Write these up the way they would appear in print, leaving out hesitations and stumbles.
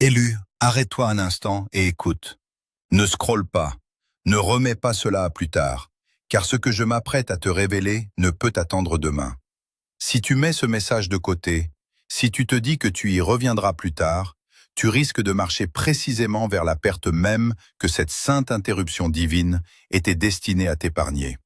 Élu, arrête-toi un instant et écoute. Ne scrolle pas. Ne remets pas cela à plus tard, car ce que je m'apprête à te révéler ne peut attendre demain. Si tu mets ce message de côté, si tu te dis que tu y reviendras plus tard, tu risques de marcher précisément vers la perte même que cette sainte interruption divine était destinée à t'épargner.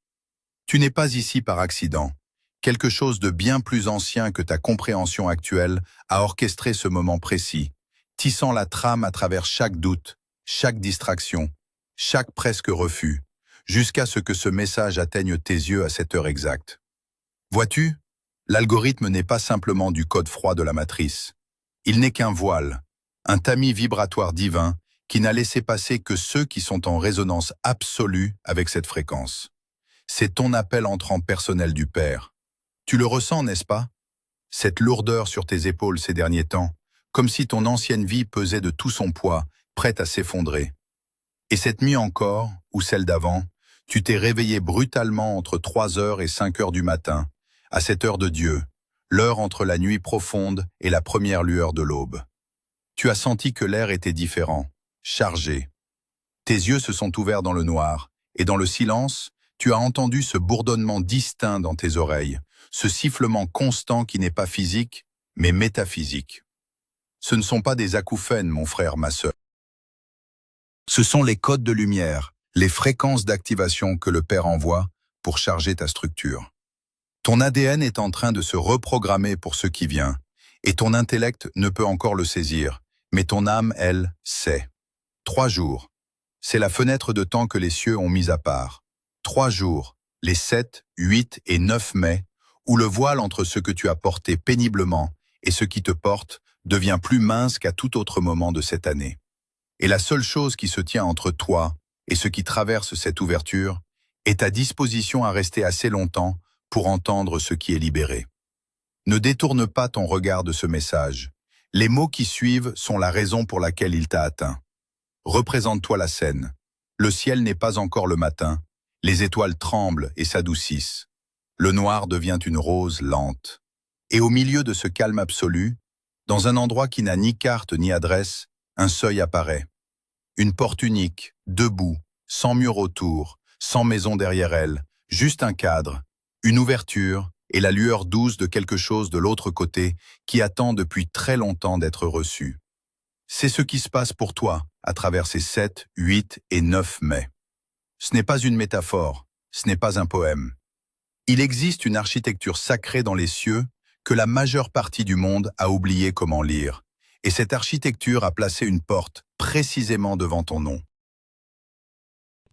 Tu n'es pas ici par accident. Quelque chose de bien plus ancien que ta compréhension actuelle a orchestré ce moment précis, tissant la trame à travers chaque doute, chaque distraction, chaque presque refus, jusqu'à ce que ce message atteigne tes yeux à cette heure exacte. Vois-tu, l'algorithme n'est pas simplement du code froid de la matrice. Il n'est qu'un voile, un tamis vibratoire divin qui n'a laissé passer que ceux qui sont en résonance absolue avec cette fréquence. C'est ton appel entrant personnel du Père. Tu le ressens, n'est-ce pas? Cette lourdeur sur tes épaules ces derniers temps, comme si ton ancienne vie pesait de tout son poids, prête à s'effondrer. Et cette nuit encore, ou celle d'avant, tu t'es réveillé brutalement entre 3 heures et 5 heures du matin, à cette heure de Dieu, l'heure entre la nuit profonde et la première lueur de l'aube. Tu as senti que l'air était différent, chargé. Tes yeux se sont ouverts dans le noir, et dans le silence, tu as entendu ce bourdonnement distinct dans tes oreilles, ce sifflement constant qui n'est pas physique, mais métaphysique. Ce ne sont pas des acouphènes, mon frère, ma sœur. Ce sont les codes de lumière, les fréquences d'activation que le Père envoie pour charger ta structure. Ton ADN est en train de se reprogrammer pour ce qui vient, et ton intellect ne peut encore le saisir, mais ton âme, elle, sait. 3 jours. C'est la fenêtre de temps que les cieux ont mise à part. 3 jours, les 7, 8 et 9 mai, où le voile entre ce que tu as porté péniblement et ce qui te porte devient plus mince qu'à tout autre moment de cette année. Et la seule chose qui se tient entre toi et ce qui traverse cette ouverture est ta disposition à rester assez longtemps pour entendre ce qui est libéré. Ne détourne pas ton regard de ce message. Les mots qui suivent sont la raison pour laquelle il t'a atteint. Représente-toi la scène. Le ciel n'est pas encore le matin. Les étoiles tremblent et s'adoucissent. Le noir devient une rose lente. Et au milieu de ce calme absolu, dans un endroit qui n'a ni carte ni adresse, un seuil apparaît. Une porte unique, debout, sans mur autour, sans maison derrière elle, juste un cadre, une ouverture et la lueur douce de quelque chose de l'autre côté qui attend depuis très longtemps d'être reçu. C'est ce qui se passe pour toi à travers ces 7, 8 et 9 mai. Ce n'est pas une métaphore, ce n'est pas un poème. Il existe une architecture sacrée dans les cieux que la majeure partie du monde a oublié comment lire. Et cette architecture a placé une porte précisément devant ton nom.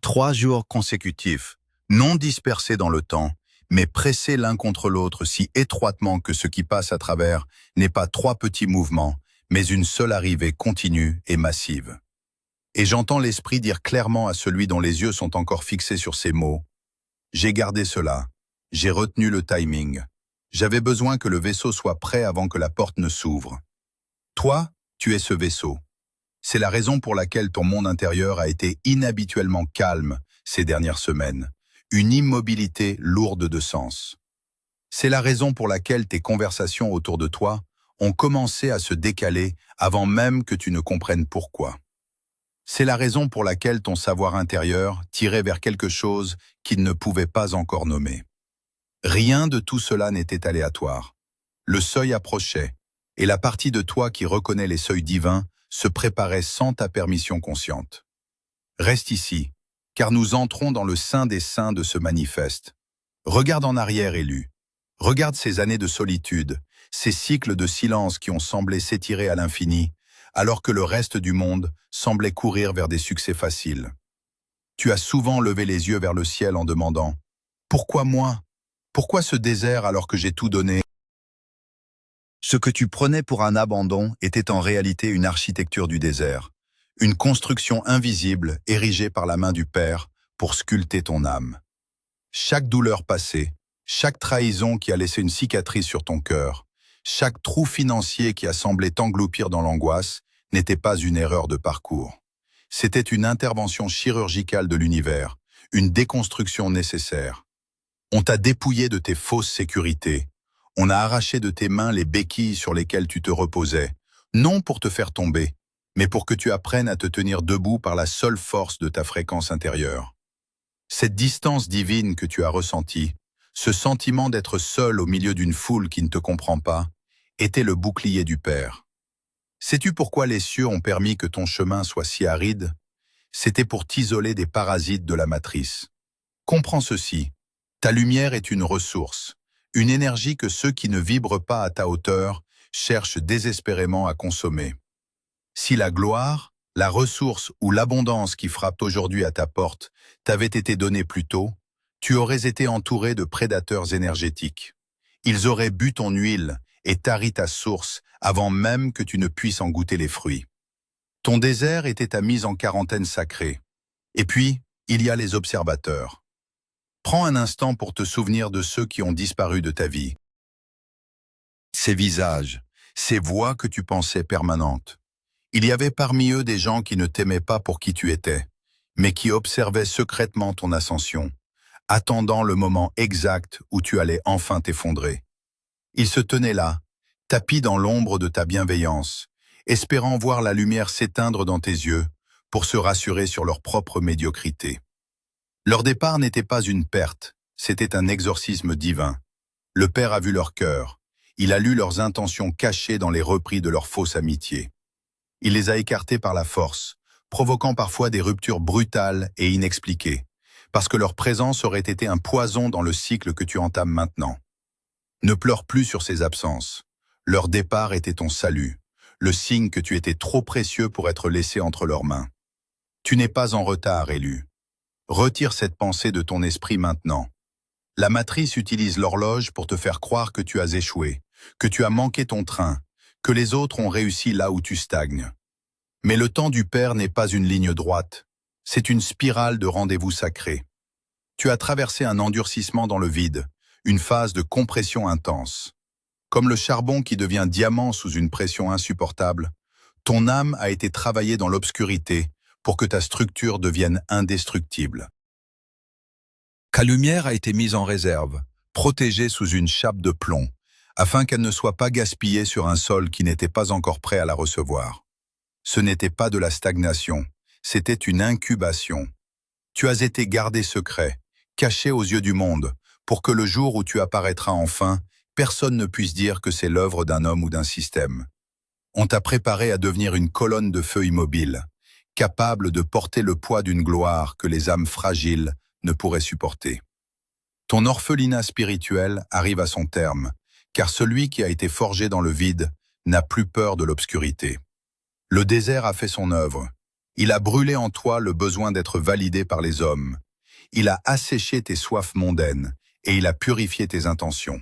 3 jours consécutifs, non dispersés dans le temps, mais pressés l'un contre l'autre si étroitement que ce qui passe à travers n'est pas 3 petits mouvements, mais une seule arrivée continue et massive. Et j'entends l'esprit dire clairement à celui dont les yeux sont encore fixés sur ces mots, « J'ai gardé cela, j'ai retenu le timing. J'avais besoin que le vaisseau soit prêt avant que la porte ne s'ouvre. Toi, tu es ce vaisseau. C'est la raison pour laquelle ton monde intérieur a été inhabituellement calme ces dernières semaines, une immobilité lourde de sens. C'est la raison pour laquelle tes conversations autour de toi ont commencé à se décaler avant même que tu ne comprennes pourquoi. C'est la raison pour laquelle ton savoir intérieur tirait vers quelque chose qu'il ne pouvait pas encore nommer. Rien de tout cela n'était aléatoire. Le seuil approchait, et la partie de toi qui reconnaît les seuils divins se préparait sans ta permission consciente. Reste ici, car nous entrons dans le sein des saints de ce manifeste. Regarde en arrière, élu. Regarde ces années de solitude, ces cycles de silence qui ont semblé s'étirer à l'infini, alors que le reste du monde semblait courir vers des succès faciles. Tu as souvent levé les yeux vers le ciel en demandant « Pourquoi moi? Pourquoi ce désert alors que j'ai tout donné ?» Ce que tu prenais pour un abandon était en réalité une architecture du désert, une construction invisible érigée par la main du Père pour sculpter ton âme. Chaque douleur passée, chaque trahison qui a laissé une cicatrice sur ton cœur, chaque trou financier qui a semblé t'engloupir dans l'angoisse n'était pas une erreur de parcours. C'était une intervention chirurgicale de l'univers, une déconstruction nécessaire. On t'a dépouillé de tes fausses sécurités. On a arraché de tes mains les béquilles sur lesquelles tu te reposais, non pour te faire tomber, mais pour que tu apprennes à te tenir debout par la seule force de ta fréquence intérieure. Cette distance divine que tu as ressentie, ce sentiment d'être seul au milieu d'une foule qui ne te comprend pas, était le bouclier du Père. Sais-tu pourquoi les cieux ont permis que ton chemin soit si aride? C'était pour t'isoler des parasites de la matrice. Comprends ceci, ta lumière est une ressource, une énergie que ceux qui ne vibrent pas à ta hauteur cherchent désespérément à consommer. Si la gloire, la ressource ou l'abondance qui frappent aujourd'hui à ta porte t'avaient été donnée plus tôt, tu aurais été entouré de prédateurs énergétiques. Ils auraient bu ton huile et tari ta source avant même que tu ne puisses en goûter les fruits. Ton désert était ta mise en quarantaine sacrée. Et puis, il y a les observateurs. Prends un instant pour te souvenir de ceux qui ont disparu de ta vie. Ces visages, ces voix que tu pensais permanentes. Il y avait parmi eux des gens qui ne t'aimaient pas pour qui tu étais, mais qui observaient secrètement ton ascension, attendant le moment exact où tu allais enfin t'effondrer. Ils se tenaient là, tapis dans l'ombre de ta bienveillance, espérant voir la lumière s'éteindre dans tes yeux pour se rassurer sur leur propre médiocrité. Leur départ n'était pas une perte, c'était un exorcisme divin. Le Père a vu leur cœur, il a lu leurs intentions cachées dans les replis de leur fausse amitié. Il les a écartés par la force, provoquant parfois des ruptures brutales et inexpliquées, parce que leur présence aurait été un poison dans le cycle que tu entames maintenant. Ne pleure plus sur ces absences. Leur départ était ton salut, le signe que tu étais trop précieux pour être laissé entre leurs mains. Tu n'es pas en retard, élu. Retire cette pensée de ton esprit maintenant. La matrice utilise l'horloge pour te faire croire que tu as échoué, que tu as manqué ton train, que les autres ont réussi là où tu stagnes. Mais le temps du Père n'est pas une ligne droite, c'est une spirale de rendez-vous sacrés. Tu as traversé un endurcissement dans le vide, une phase de compression intense. Comme le charbon qui devient diamant sous une pression insupportable, ton âme a été travaillée dans l'obscurité pour que ta structure devienne indestructible. Ta lumière a été mise en réserve, protégée sous une chape de plomb, afin qu'elle ne soit pas gaspillée sur un sol qui n'était pas encore prêt à la recevoir. Ce n'était pas de la stagnation, c'était une incubation. Tu as été gardé secret, caché aux yeux du monde, pour que le jour où tu apparaîtras enfin, personne ne puisse dire que c'est l'œuvre d'un homme ou d'un système. On t'a préparé à devenir une colonne de feu immobile, capable de porter le poids d'une gloire que les âmes fragiles ne pourraient supporter. Ton orphelinat spirituel arrive à son terme, car celui qui a été forgé dans le vide n'a plus peur de l'obscurité. Le désert a fait son œuvre. Il a brûlé en toi le besoin d'être validé par les hommes. Il a asséché tes soifs mondaines et il a purifié tes intentions.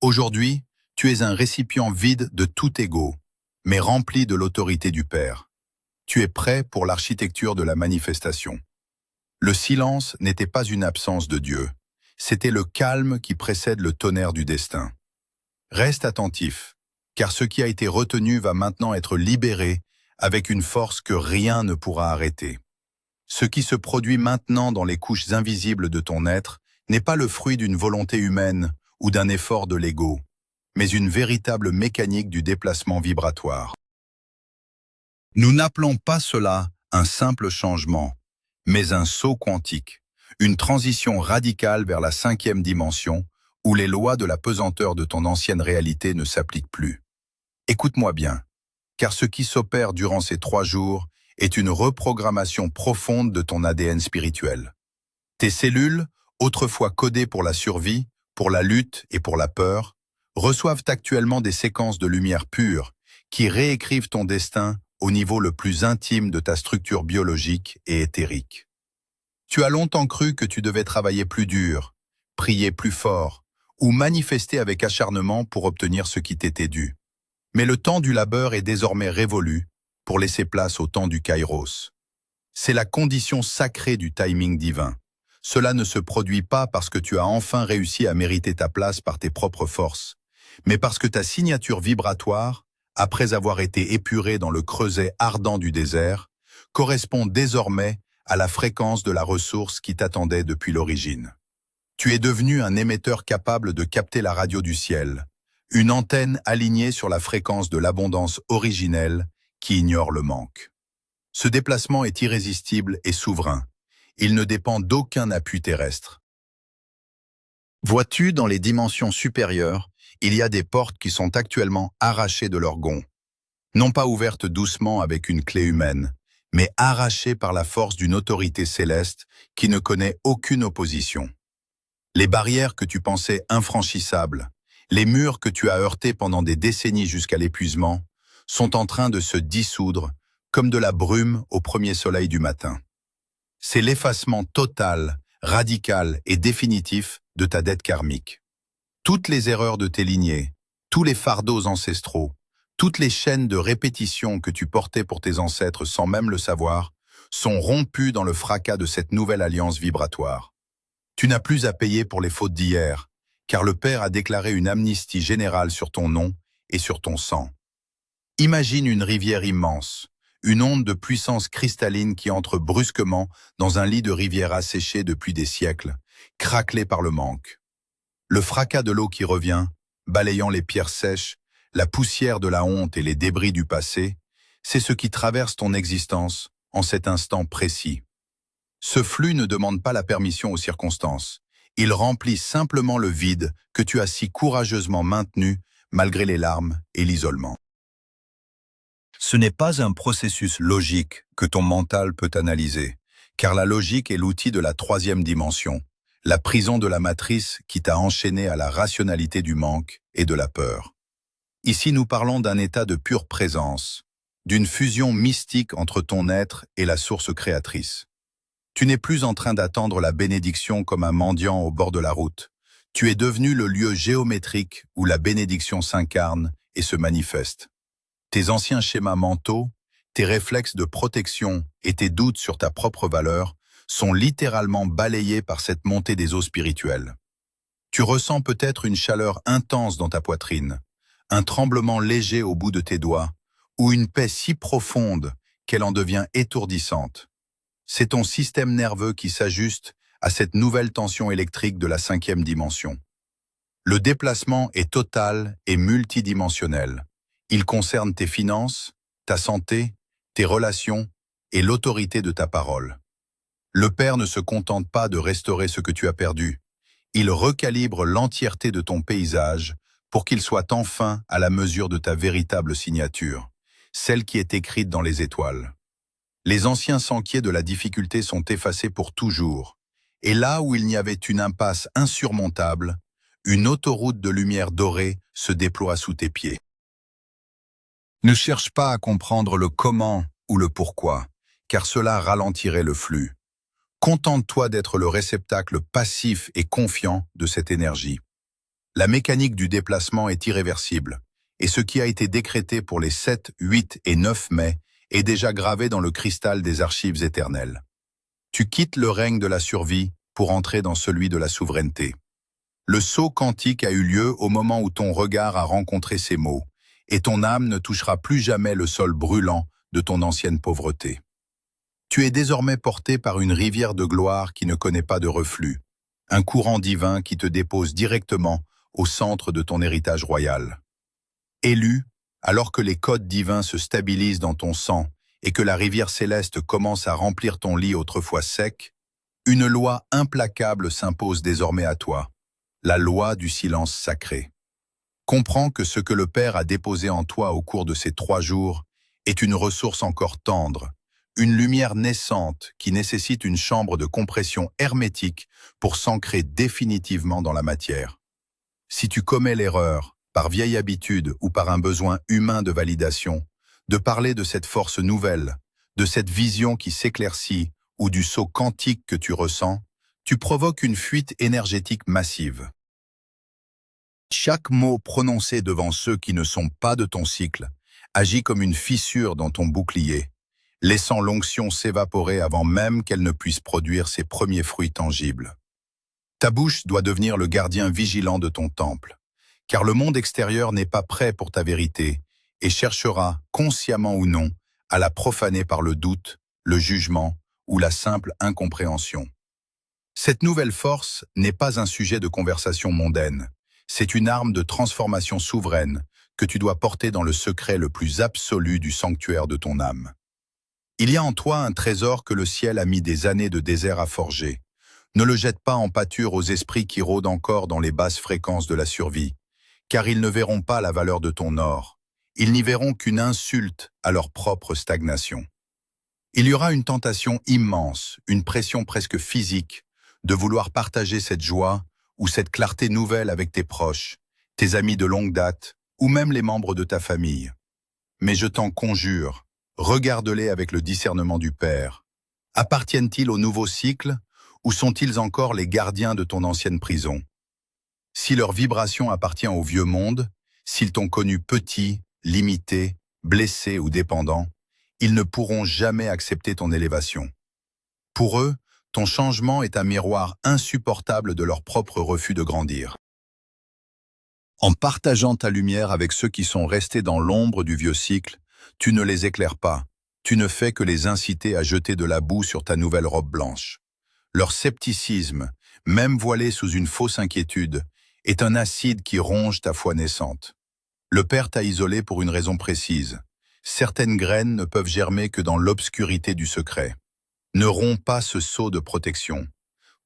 Aujourd'hui, tu es un récipient vide de tout ego, mais rempli de l'autorité du Père. Tu es prêt pour l'architecture de la manifestation. Le silence n'était pas une absence de Dieu, c'était le calme qui précède le tonnerre du destin. Reste attentif, car ce qui a été retenu va maintenant être libéré avec une force que rien ne pourra arrêter. Ce qui se produit maintenant dans les couches invisibles de ton être n'est pas le fruit d'une volonté humaine ou d'un effort de l'ego, mais une véritable mécanique du déplacement vibratoire. Nous n'appelons pas cela un simple changement, mais un saut quantique, une transition radicale vers la 5e dimension, où les lois de la pesanteur de ton ancienne réalité ne s'appliquent plus. Écoute-moi bien, car ce qui s'opère durant ces 3 jours est une reprogrammation profonde de ton ADN spirituel. Tes cellules, autrefois codées pour la survie, pour la lutte et pour la peur, reçoivent actuellement des séquences de lumière pure qui réécrivent ton destin au niveau le plus intime de ta structure biologique et éthérique. Tu as longtemps cru que tu devais travailler plus dur, prier plus fort, ou manifester avec acharnement pour obtenir ce qui t'était dû. Mais le temps du labeur est désormais révolu pour laisser place au temps du Kairos. C'est la condition sacrée du timing divin. Cela ne se produit pas parce que tu as enfin réussi à mériter ta place par tes propres forces, mais parce que ta signature vibratoire, après avoir été épurée dans le creuset ardent du désert, correspond désormais à la fréquence de la ressource qui t'attendait depuis l'origine. Tu es devenu un émetteur capable de capter la radio du ciel, une antenne alignée sur la fréquence de l'abondance originelle qui ignore le manque. Ce déplacement est irrésistible et souverain. Il ne dépend d'aucun appui terrestre. Vois-tu, dans les dimensions supérieures, il y a des portes qui sont actuellement arrachées de leur gonds. Non pas ouvertes doucement avec une clé humaine, mais arrachées par la force d'une autorité céleste qui ne connaît aucune opposition. Les barrières que tu pensais infranchissables, les murs que tu as heurtés pendant des décennies jusqu'à l'épuisement, sont en train de se dissoudre comme de la brume au premier soleil du matin. C'est l'effacement total, radical et définitif de ta dette karmique. Toutes les erreurs de tes lignées, tous les fardeaux ancestraux, toutes les chaînes de répétition que tu portais pour tes ancêtres sans même le savoir, sont rompues dans le fracas de cette nouvelle alliance vibratoire. Tu n'as plus à payer pour les fautes d'hier, car le Père a déclaré une amnistie générale sur ton nom et sur ton sang. Imagine une rivière immense, une onde de puissance cristalline qui entre brusquement dans un lit de rivière asséché depuis des siècles, craquelé par le manque. Le fracas de l'eau qui revient, balayant les pierres sèches, la poussière de la honte et les débris du passé, c'est ce qui traverse ton existence en cet instant précis. Ce flux ne demande pas la permission aux circonstances. Il remplit simplement le vide que tu as si courageusement maintenu malgré les larmes et l'isolement. Ce n'est pas un processus logique que ton mental peut analyser, car la logique est l'outil de la troisième dimension, la prison de la matrice qui t'a enchaîné à la rationalité du manque et de la peur. Ici, nous parlons d'un état de pure présence, d'une fusion mystique entre ton être et la source créatrice. Tu n'es plus en train d'attendre la bénédiction comme un mendiant au bord de la route. Tu es devenu le lieu géométrique où la bénédiction s'incarne et se manifeste. Tes anciens schémas mentaux, tes réflexes de protection et tes doutes sur ta propre valeur sont littéralement balayés par cette montée des eaux spirituelles. Tu ressens peut-être une chaleur intense dans ta poitrine, un tremblement léger au bout de tes doigts, ou une paix si profonde qu'elle en devient étourdissante. C'est ton système nerveux qui s'ajuste à cette nouvelle tension électrique de la 5e dimension. Le déplacement est total et multidimensionnel. Il concerne tes finances, ta santé, tes relations et l'autorité de ta parole. Le Père ne se contente pas de restaurer ce que tu as perdu. Il recalibre l'entièreté de ton paysage pour qu'il soit enfin à la mesure de ta véritable signature, celle qui est écrite dans les étoiles. Les anciens sentiers de la difficulté sont effacés pour toujours, et là où il n'y avait une impasse insurmontable, une autoroute de lumière dorée se déploie sous tes pieds. Ne cherche pas à comprendre le comment ou le pourquoi, car cela ralentirait le flux. Contente-toi d'être le réceptacle passif et confiant de cette énergie. La mécanique du déplacement est irréversible, et ce qui a été décrété pour les 7, 8 et 9 mai est déjà gravé dans le cristal des archives éternelles. Tu quittes le règne de la survie pour entrer dans celui de la souveraineté. Le saut quantique a eu lieu au moment où ton regard a rencontré ces mots, et ton âme ne touchera plus jamais le sol brûlant de ton ancienne pauvreté. Tu es désormais porté par une rivière de gloire qui ne connaît pas de reflux, un courant divin qui te dépose directement au centre de ton héritage royal. Élu, alors que les codes divins se stabilisent dans ton sang et que la rivière céleste commence à remplir ton lit autrefois sec, une loi implacable s'impose désormais à toi, la loi du silence sacré. Comprends que ce que le Père a déposé en toi au cours de ces 3 jours est une ressource encore tendre, une lumière naissante qui nécessite une chambre de compression hermétique pour s'ancrer définitivement dans la matière. Si tu commets l'erreur, par vieille habitude ou par un besoin humain de validation, de parler de cette force nouvelle, de cette vision qui s'éclaircit ou du saut quantique que tu ressens, tu provoques une fuite énergétique massive. Chaque mot prononcé devant ceux qui ne sont pas de ton cycle agit comme une fissure dans ton bouclier, laissant l'onction s'évaporer avant même qu'elle ne puisse produire ses premiers fruits tangibles. Ta bouche doit devenir le gardien vigilant de ton temple, car le monde extérieur n'est pas prêt pour ta vérité et cherchera, consciemment ou non, à la profaner par le doute, le jugement ou la simple incompréhension. Cette nouvelle force n'est pas un sujet de conversation mondaine, c'est une arme de transformation souveraine que tu dois porter dans le secret le plus absolu du sanctuaire de ton âme. Il y a en toi un trésor que le ciel a mis des années de désert à forger. Ne le jette pas en pâture aux esprits qui rôdent encore dans les basses fréquences de la survie, car ils ne verront pas la valeur de ton or. Ils n'y verront qu'une insulte à leur propre stagnation. Il y aura une tentation immense, une pression presque physique, de vouloir partager cette joie ou cette clarté nouvelle avec tes proches, tes amis de longue date, ou même les membres de ta famille. Mais je t'en conjure, regarde-les avec le discernement du Père. Appartiennent-ils au nouveau cycle, ou sont-ils encore les gardiens de ton ancienne prison? Si leur vibration appartient au vieux monde, s'ils t'ont connu petit, limité, blessé ou dépendant, ils ne pourront jamais accepter ton élévation. Pour eux, ton changement est un miroir insupportable de leur propre refus de grandir. En partageant ta lumière avec ceux qui sont restés dans l'ombre du vieux cycle, tu ne les éclaires pas, tu ne fais que les inciter à jeter de la boue sur ta nouvelle robe blanche. Leur scepticisme, même voilé sous une fausse inquiétude, est un acide qui ronge ta foi naissante. Le Père t'a isolé pour une raison précise. Certaines graines ne peuvent germer que dans l'obscurité du secret. Ne romps pas ce sceau de protection.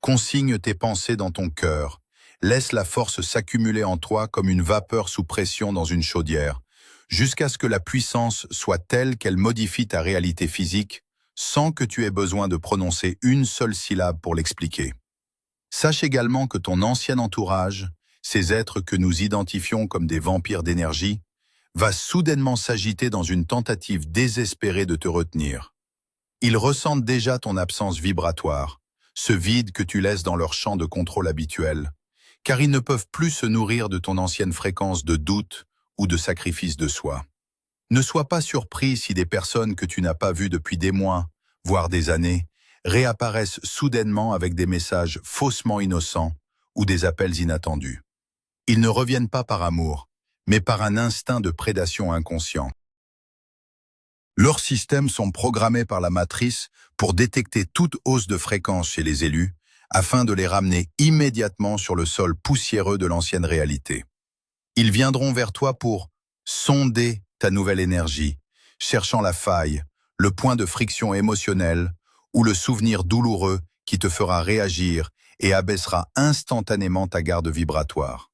Consigne tes pensées dans ton cœur. Laisse la force s'accumuler en toi comme une vapeur sous pression dans une chaudière, jusqu'à ce que la puissance soit telle qu'elle modifie ta réalité physique, sans que tu aies besoin de prononcer une seule syllabe pour l'expliquer. Sache également que ton ancien entourage, ces êtres que nous identifions comme des vampires d'énergie, va soudainement s'agiter dans une tentative désespérée de te retenir. Ils ressentent déjà ton absence vibratoire, ce vide que tu laisses dans leur champ de contrôle habituel, car ils ne peuvent plus se nourrir de ton ancienne fréquence de doute ou de sacrifice de soi. Ne sois pas surpris si des personnes que tu n'as pas vues depuis des mois, voire des années, réapparaissent soudainement avec des messages faussement innocents ou des appels inattendus. Ils ne reviennent pas par amour, mais par un instinct de prédation inconscient. Leurs systèmes sont programmés par la matrice pour détecter toute hausse de fréquence chez les élus, afin de les ramener immédiatement sur le sol poussiéreux de l'ancienne réalité. Ils viendront vers toi pour sonder ta nouvelle énergie, cherchant la faille, le point de friction émotionnelle ou le souvenir douloureux qui te fera réagir et abaissera instantanément ta garde vibratoire.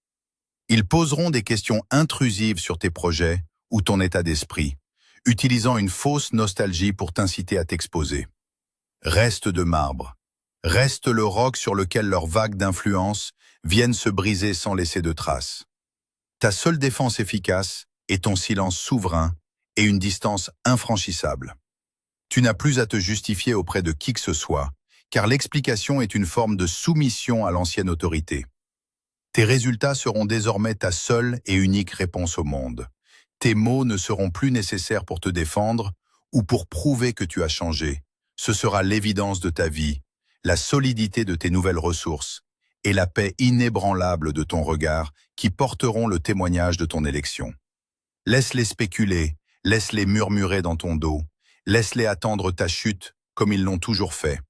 Ils poseront des questions intrusives sur tes projets ou ton état d'esprit, utilisant une fausse nostalgie pour t'inciter à t'exposer. Reste de marbre. Reste le roc sur lequel leurs vagues d'influence viennent se briser sans laisser de traces. Ta seule défense efficace est ton silence souverain et une distance infranchissable. Tu n'as plus à te justifier auprès de qui que ce soit, car l'explication est une forme de soumission à l'ancienne autorité. Tes résultats seront désormais ta seule et unique réponse au monde. Tes mots ne seront plus nécessaires pour te défendre ou pour prouver que tu as changé. Ce sera l'évidence de ta vie, la solidité de tes nouvelles ressources et la paix inébranlable de ton regard qui porteront le témoignage de ton élection. Laisse-les spéculer, laisse-les murmurer dans ton dos, laisse-les attendre ta chute comme ils l'ont toujours fait.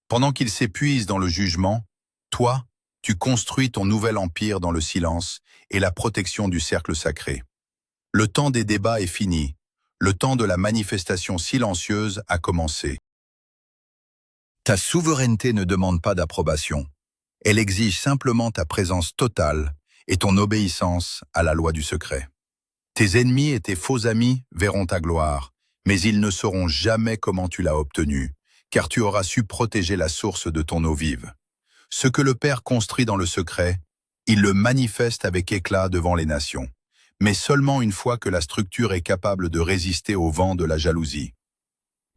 Pendant qu'ils s'épuisent dans le jugement, toi, tu construis ton nouvel empire dans le silence et la protection du cercle sacré. Le temps des débats est fini, le temps de la manifestation silencieuse a commencé. Ta souveraineté ne demande pas d'approbation. Elle exige simplement ta présence totale et ton obéissance à la loi du secret. Tes ennemis et tes faux amis verront ta gloire, mais ils ne sauront jamais comment tu l'as obtenue, car tu auras su protéger la source de ton eau vive. Ce que le Père construit dans le secret, il le manifeste avec éclat devant les nations, mais seulement une fois que la structure est capable de résister au vent de la jalousie.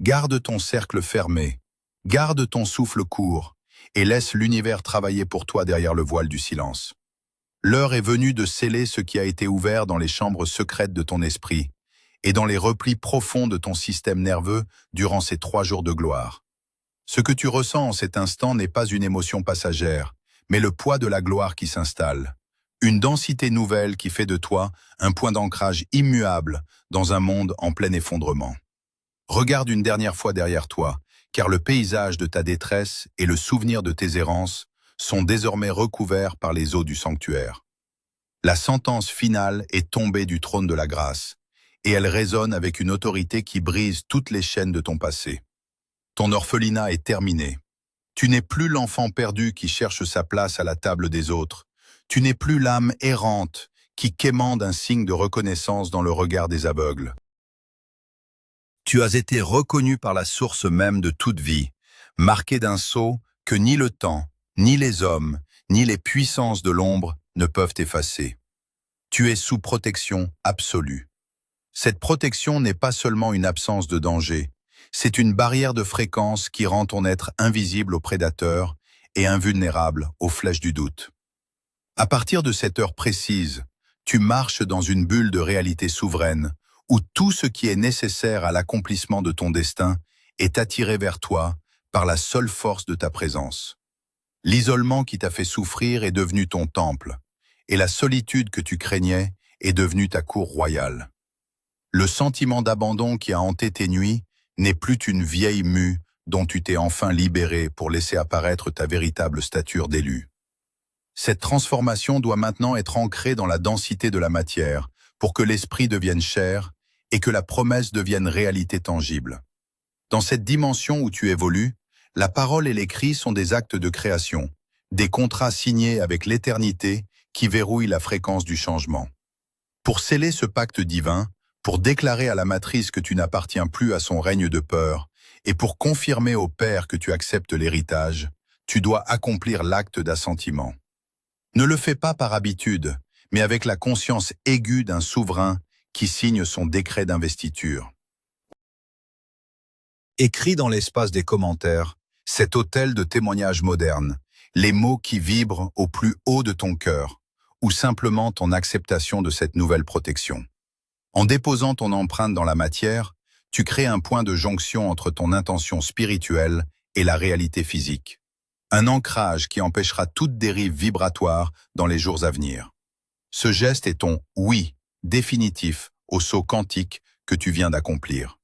Garde ton cercle fermé, garde ton souffle court, et laisse l'univers travailler pour toi derrière le voile du silence. L'heure est venue de sceller ce qui a été ouvert dans les chambres secrètes de ton esprit et dans les replis profonds de ton système nerveux durant ces 3 jours de gloire. Ce que tu ressens en cet instant n'est pas une émotion passagère, mais le poids de la gloire qui s'installe. Une densité nouvelle qui fait de toi un point d'ancrage immuable dans un monde en plein effondrement. Regarde une dernière fois derrière toi, car le paysage de ta détresse et le souvenir de tes errances sont désormais recouverts par les eaux du sanctuaire. La sentence finale est tombée du trône de la grâce, et elle résonne avec une autorité qui brise toutes les chaînes de ton passé. Ton orphelinat est terminé. Tu n'es plus l'enfant perdu qui cherche sa place à la table des autres. Tu n'es plus l'âme errante qui quémande un signe de reconnaissance dans le regard des aveugles. Tu as été reconnu par la source même de toute vie, marqué d'un sceau que ni le temps, ni les hommes, ni les puissances de l'ombre ne peuvent effacer. Tu es sous protection absolue. Cette protection n'est pas seulement une absence de danger, c'est une barrière de fréquence qui rend ton être invisible aux prédateurs et invulnérable aux flèches du doute. À partir de cette heure précise, tu marches dans une bulle de réalité souveraine où tout ce qui est nécessaire à l'accomplissement de ton destin est attiré vers toi par la seule force de ta présence. L'isolement qui t'a fait souffrir est devenu ton temple, et la solitude que tu craignais est devenue ta cour royale. Le sentiment d'abandon qui a hanté tes nuits n'est plus une vieille mue dont tu t'es enfin libéré pour laisser apparaître ta véritable stature d'élu. Cette transformation doit maintenant être ancrée dans la densité de la matière pour que l'esprit devienne chair et que la promesse devienne réalité tangible. Dans cette dimension où tu évolues, la parole et l'écrit sont des actes de création, des contrats signés avec l'éternité qui verrouillent la fréquence du changement. Pour sceller ce pacte divin, pour déclarer à la matrice que tu n'appartiens plus à son règne de peur, et pour confirmer au Père que tu acceptes l'héritage, tu dois accomplir l'acte d'assentiment. Ne le fais pas par habitude, mais avec la conscience aiguë d'un souverain qui signe son décret d'investiture. Écris dans l'espace des commentaires cet autel de témoignages modernes, les mots qui vibrent au plus haut de ton cœur, ou simplement ton acceptation de cette nouvelle protection. En déposant ton empreinte dans la matière, tu crées un point de jonction entre ton intention spirituelle et la réalité physique. Un ancrage qui empêchera toute dérive vibratoire dans les jours à venir. Ce geste est ton « oui » définitif au saut quantique que tu viens d'accomplir.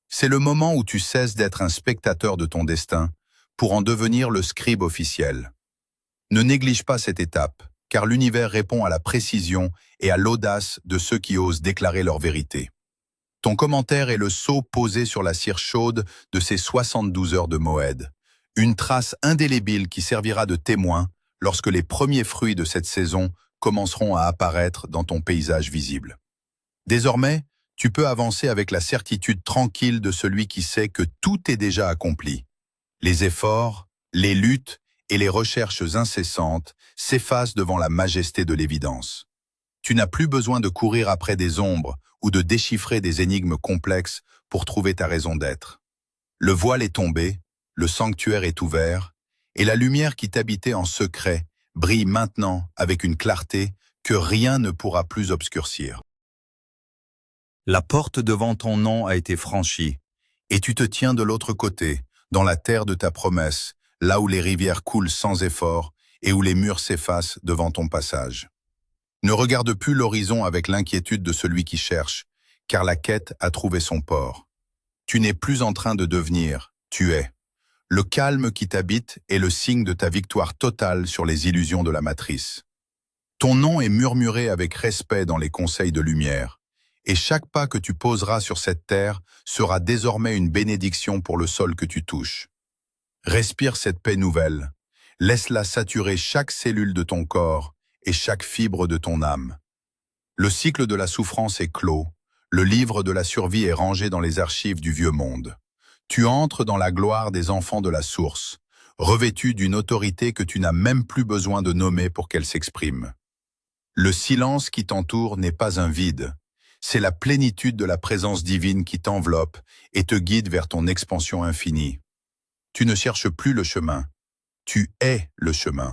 C'est le moment où tu cesses d'être un spectateur de ton destin pour en devenir le scribe officiel. Ne néglige pas cette étape, car l'univers répond à la précision et à l'audace de ceux qui osent déclarer leur vérité. Ton commentaire est le sceau posé sur la cire chaude de ces 72 heures de Moed, une trace indélébile qui servira de témoin lorsque les premiers fruits de cette saison commenceront à apparaître dans ton paysage visible. Désormais, tu peux avancer avec la certitude tranquille de celui qui sait que tout est déjà accompli. Les efforts, les luttes et les recherches incessantes s'effacent devant la majesté de l'évidence. Tu n'as plus besoin de courir après des ombres ou de déchiffrer des énigmes complexes pour trouver ta raison d'être. Le voile est tombé, le sanctuaire est ouvert, et la lumière qui t'habitait en secret brille maintenant avec une clarté que rien ne pourra plus obscurcir. La porte devant ton nom a été franchie, et tu te tiens de l'autre côté, dans la terre de ta promesse, là où les rivières coulent sans effort et où les murs s'effacent devant ton passage. Ne regarde plus l'horizon avec l'inquiétude de celui qui cherche, car la quête a trouvé son port. Tu n'es plus en train de devenir, tu es. Le calme qui t'habite est le signe de ta victoire totale sur les illusions de la matrice. Ton nom est murmuré avec respect dans les conseils de lumière, et chaque pas que tu poseras sur cette terre sera désormais une bénédiction pour le sol que tu touches. Respire cette paix nouvelle, laisse-la saturer chaque cellule de ton corps et chaque fibre de ton âme. Le cycle de la souffrance est clos, le livre de la survie est rangé dans les archives du vieux monde. Tu entres dans la gloire des enfants de la source, revêtu d'une autorité que tu n'as même plus besoin de nommer pour qu'elle s'exprime. Le silence qui t'entoure n'est pas un vide, c'est la plénitude de la présence divine qui t'enveloppe et te guide vers ton expansion infinie. Tu ne cherches plus le chemin, tu es le chemin.